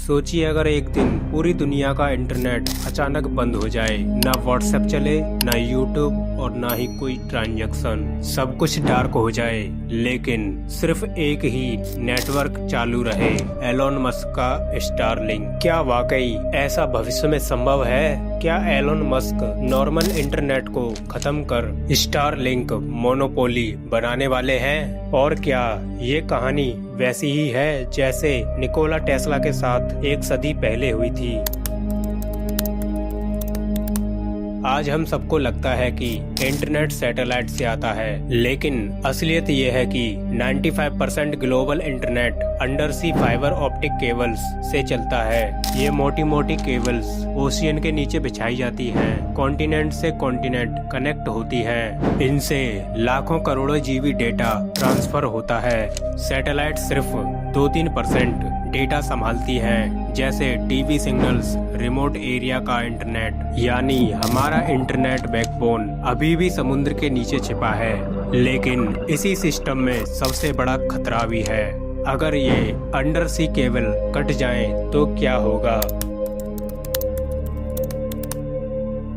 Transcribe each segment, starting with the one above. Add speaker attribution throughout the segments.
Speaker 1: सोचिए अगर एक दिन पूरी दुनिया का इंटरनेट अचानक बंद हो जाए, ना व्हाट्सएप चले, ना यूट्यूब और ना ही कोई ट्रांजैक्शन, सब कुछ डार्क हो जाए, लेकिन सिर्फ एक ही नेटवर्क चालू रहे, एलोन मस्क का स्टारलिंक। क्या वाकई ऐसा भविष्य में संभव है? क्या एलोन मस्क नॉर्मल इंटरनेट को खत्म कर स्टारलिंक मोनोपोली बनाने वाले हैं? और क्या ये कहानी वैसी ही है जैसे निकोला टेस्ला के साथ एक सदी पहले हुई थी? आज हम सबको लगता है कि इंटरनेट सैटेलाइट से आता है, लेकिन असलियत ये है कि 95% global internet under sea fibre optic cables से चलता है। ये मोटी मोटी केबल्स ओशियन के नीचे बिछाई जाती हैं, कॉन्टिनेंट से कॉन्टिनेंट कनेक्ट होती हैं। इनसे लाखों करोड़ों जीबी डेटा ट्रांसफर होता है। सैटेलाइट सिर्फ 2-3% डेटा संभालती हैं, जैसे टीवी सिग्नल्स, रिमोट एरिया का इंटरनेट। यानी हमारा इंटरनेट बैकबोन अभी भी समुद्र के नीचे छिपा है। लेकिन इसी सिस्टम में सबसे बड़ा खतरा भी है। अगर ये अंडर सी केबल कट जाए तो क्या होगा?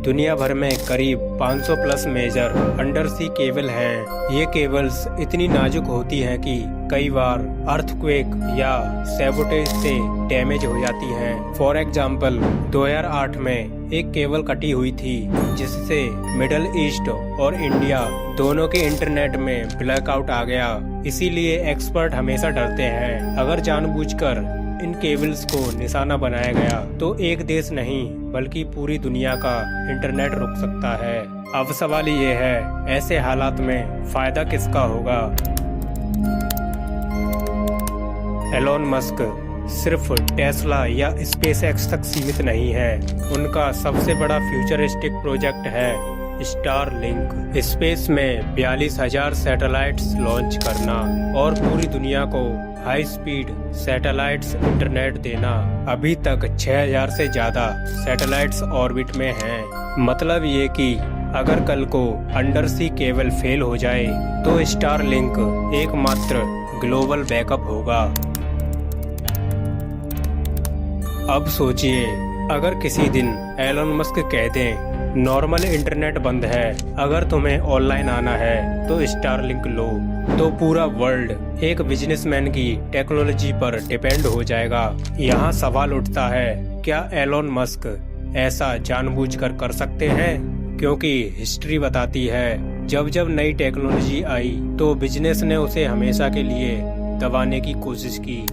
Speaker 1: दुनिया भर में करीब 500 plus major under sea cable हैं। ये केबल्स इतनी नाजुक होती हैं कि कई बार अर्थक्वेक या सैबोटेज से डैमेज हो जाती हैं। फॉर एग्जाम्पल 2008 में एक केबल कटी हुई थी, जिससे मिडल ईस्ट और इंडिया दोनों के इंटरनेट में ब्लैकआउट आ गया। इसीलिए एक्सपर्ट हमेशा डरते हैं, अगर जानबूझकर इन केबल्स को निशाना बनाया गया तो एक देश नहीं बल्कि पूरी दुनिया का इंटरनेट रुक सकता है। अब सवाल ये है, ऐसे हालात में फायदा किसका होगा? एलोन मस्क सिर्फ टेस्ला या स्पेसएक्स तक सीमित नहीं है। उनका सबसे बड़ा फ्यूचरिस्टिक प्रोजेक्ट है स्टारलिंक। स्पेस में 42,000 सैटेलाइट्स लॉन्च करना और पूरी दुनिया को हाई स्पीड सैटेलाइट्स इंटरनेट देना। अभी तक 6,000 से ज्यादा सैटेलाइट्स ऑर्बिट में हैं। मतलब ये कि अगर कल को अंडर सी केबल फेल हो जाए तो स्टारलिंक एकमात्र ग्लोबल बैकअप होगा। अब सोचिए, अगर किसी दिन एलोन मस्क कह दें नॉर्मल इंटरनेट बंद है, अगर तुम्हें ऑनलाइन आना है तो स्टारलिंक लो, तो पूरा वर्ल्ड एक बिजनेसमैन की टेक्नोलॉजी पर डिपेंड हो जाएगा। यहाँ सवाल उठता है, क्या एलोन मस्क ऐसा जानबूझकर कर सकते हैं? क्योंकि हिस्ट्री बताती है, जब जब नई टेक्नोलॉजी आई तो बिजनेस ने उसे हमेशा के लिए दबाने की कोशिश की।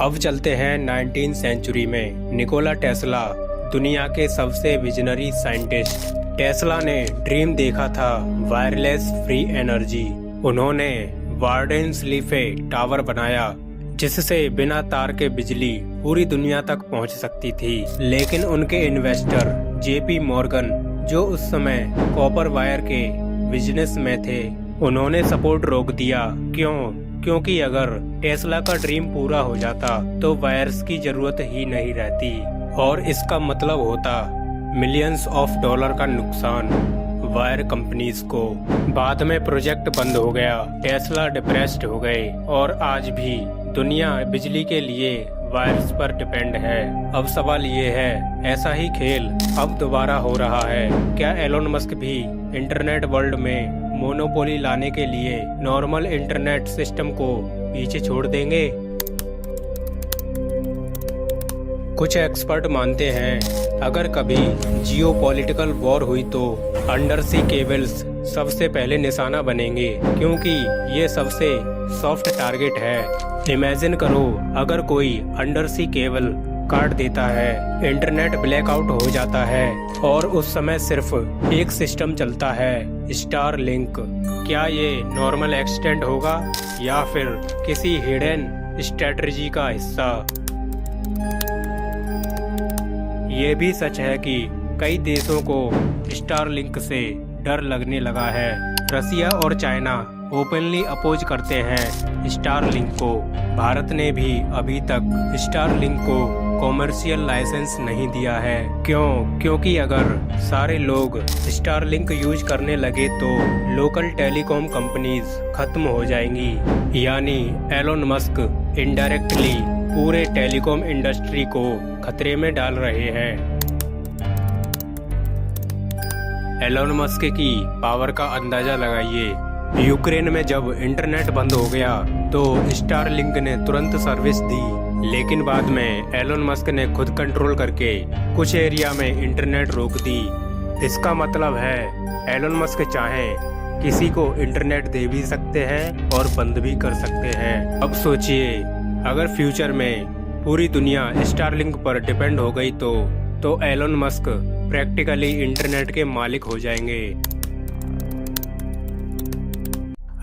Speaker 1: अब चलते हैं 19वीं सेंचुरी में। निकोला टेस्ला दुनिया के सबसे विजनरी साइंटिस्ट। टेस्ला ने ड्रीम देखा था वायरलेस फ्री एनर्जी। उन्होंने वार्डेन्सलीफे टावर बनाया, जिससे बिना तार के बिजली पूरी दुनिया तक पहुंच सकती थी। लेकिन उनके इन्वेस्टर जेपी मॉर्गन, जो उस समय कॉपर वायर के बिजनेस में थे, उन्होंने सपोर्ट रोक दिया। क्योंकि अगर टेस्ला का ड्रीम पूरा हो जाता तो वायर्स की जरूरत ही नहीं रहती, और इसका मतलब होता मिलियंस ऑफ डॉलर का नुकसान वायर कंपनीज को। बाद में प्रोजेक्ट बंद हो गया, टेस्ला डिप्रेस्ड हो गए, और आज भी दुनिया बिजली के लिए वायर्स पर डिपेंड है। अब सवाल ये है, ऐसा ही खेल अब दोबारा हो रहा है। क्या एलोन मस्क भी इंटरनेट वर्ल्ड में मोनोपोली लाने के लिए नॉर्मल इंटरनेट सिस्टम को पीछे छोड़ देंगे? कुछ एक्सपर्ट मानते हैं, अगर कभी जियोपॉलिटिकल वॉर हुई तो अंडर सी केबल्स सबसे पहले निशाना बनेंगे, क्योंकि ये सबसे सॉफ्ट टारगेट है। इमेजिन करो, अगर कोई अंडर सी केबल काट देता है, इंटरनेट ब्लैकआउट हो जाता है और उस समय सिर्फ एक सिस्टम चलता है, स्टारलिंक। क्या ये नॉर्मल एक्सटेंट होगा या फिर किसी हिडन स्ट्रेटजी का हिस्सा? ये भी सच है कि कई देशों को स्टारलिंक से डर लगने लगा है। रसिया और चाइना ओपनली अपोज करते हैं स्टारलिंक को। भारत ने भी अभी तक स्टारलिंक को कॉमर्शियल लाइसेंस नहीं दिया है। क्योंकि अगर सारे लोग स्टारलिंक यूज करने लगे तो लोकल टेलीकॉम कंपनीज खत्म हो जाएंगी। यानी एलोन मस्क इनडायरेक्टली पूरे टेलीकॉम इंडस्ट्री को खतरे में डाल रहे हैं। एलोन मस्क की पावर का अंदाजा लगाइए। यूक्रेन में जब इंटरनेट बंद हो गया तो स्टारलिंक ने तुरंत सर्विस दी, लेकिन बाद में एलोन मस्क ने खुद कंट्रोल करके कुछ एरिया में इंटरनेट रोक दी। इसका मतलब है एलोन मस्क चाहें किसी को इंटरनेट दे भी सकते हैं और बंद भी कर सकते हैं। अब सोचिए अगर फ्यूचर में पूरी दुनिया स्टारलिंक पर डिपेंड हो गई तो एलोन मस्क प्रैक्टिकली इंटरनेट के मालिक हो जाएंगे।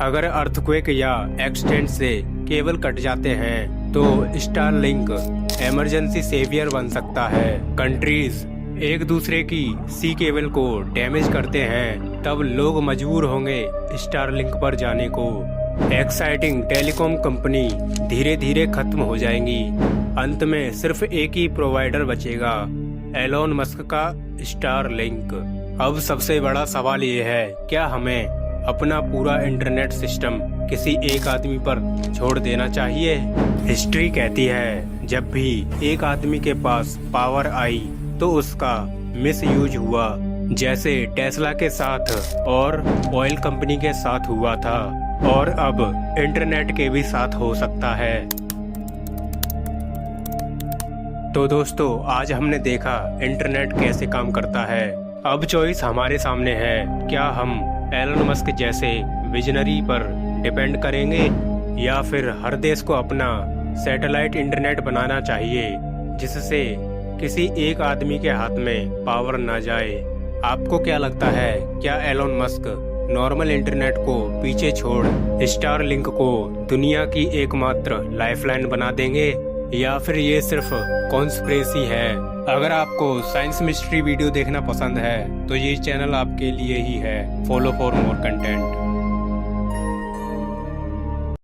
Speaker 1: अगर अर्थक्वेक या एक्सीडेंट से केबल कट जाते हैं तो स्टारलिंक इमरजेंसी सेवियर बन सकता है। कंट्रीज एक दूसरे की सी केबल को डैमेज करते हैं तब लोग मजबूर होंगे स्टारलिंक पर जाने को। एक्साइटिंग टेलीकॉम कंपनी धीरे धीरे खत्म हो जाएंगी। अंत में सिर्फ एक ही प्रोवाइडर बचेगा, एलोन मस्क का स्टारलिंक। अब सबसे बड़ा सवाल ये है, क्या हमें अपना पूरा इंटरनेट सिस्टम किसी एक आदमी पर छोड़ देना चाहिए? हिस्ट्री कहती है जब भी एक आदमी के पास पावर आई तो उसका मिसयूज हुआ, जैसे टेस्ला के साथ और ऑयल कंपनी के साथ हुआ था, और अब इंटरनेट के भी साथ हो सकता है। तो दोस्तों आज हमने देखा इंटरनेट कैसे काम करता है। अब चॉइस हमारे सामने है, क्या हम एलोन मस्क जैसे विजनरी पर डिपेंड करेंगे या फिर हर देश को अपना सैटेलाइट इंटरनेट बनाना चाहिए जिससे किसी एक आदमी के हाथ में पावर ना जाए। आपको क्या लगता है, क्या एलोन मस्क नॉर्मल इंटरनेट को पीछे छोड़ स्टारलिंक को दुनिया की एकमात्र लाइफलाइन बना देंगे या फिर ये सिर्फ कॉन्स्पिरेसी है? अगर आपको साइंस मिस्ट्री वीडियो देखना पसंद है तो ये चैनल आपके लिए ही है। Follow for more content.